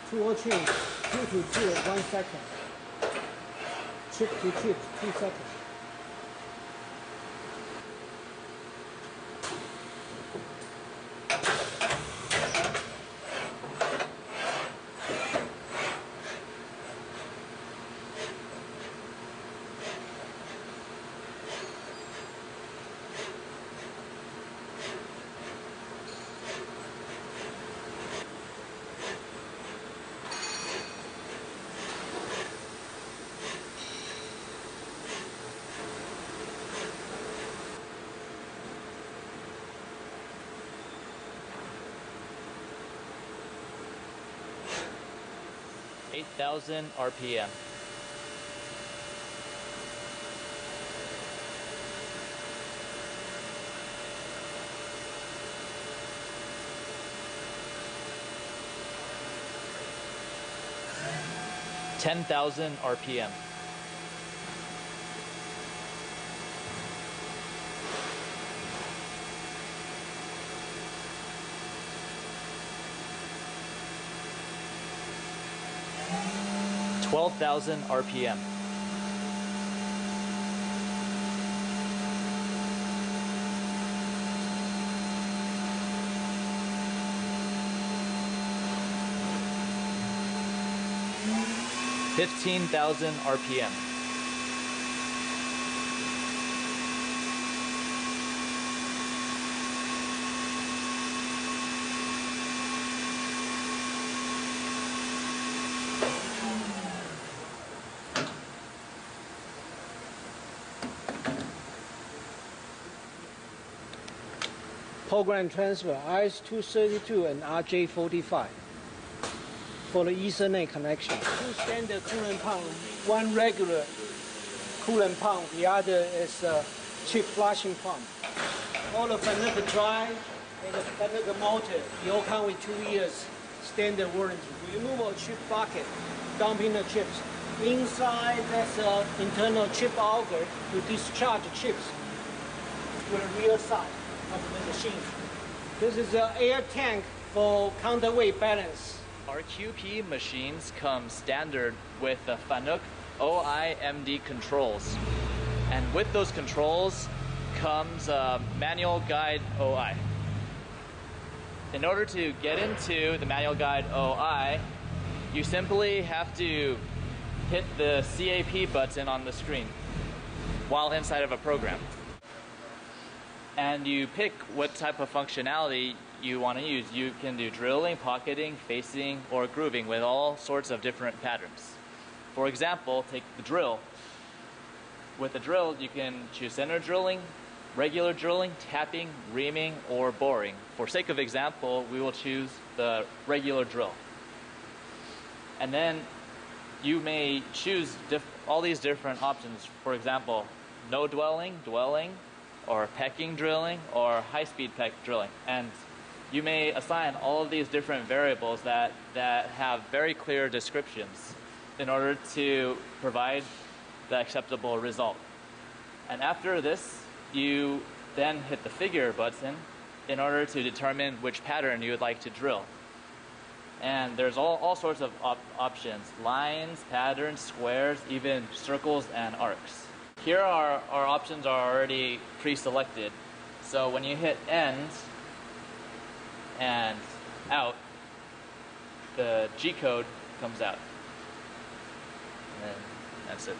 Two or change, 2 to 2, 1 second. Chip to chip, 2 seconds. (8,000 RPM). (10,000 RPM). (12,000 RPM). (15,000 RPM). Program transfer RS-232 and RJ-45 for the Ethernet connection. 2 standard coolant pump, 1 regular coolant pump, the other is a chip flushing pump. All the Fanuc drive and the Fanuc motor, they all come with 2 years standard warranty. Removal chip bucket, dumping the chips. Inside, that's an internal chip auger to discharge the chips to the rear side of the machine. This is an air tank for counterweight balance. Our QP machines come standard with the Fanuc OI-MD controls. And with those controls comes a manual guide OI. In order to get into the manual guide OI, you simply have to hit the CAP button on the screen while inside of a program. And you pick what type of functionality you want to use. You can do drilling, pocketing, facing, or grooving with all sorts of different patterns. For example, take the drill. With the drill, you can choose center drilling, regular drilling, tapping, reaming, or boring. For sake of example, we will choose the regular drill. And then you may choose all these different options. For example, no dwelling, dwelling, or pecking drilling, or high-speed peck drilling. And you may assign all of these different variables that have very clear descriptions in order to provide the acceptable result. And after this, you then hit the figure button in order to determine which pattern you would like to drill. And there's all sorts of options: lines, patterns, squares, even circles and arcs. Here our options are already pre-selected. So when you hit end and out, the G code comes out. And then that's it.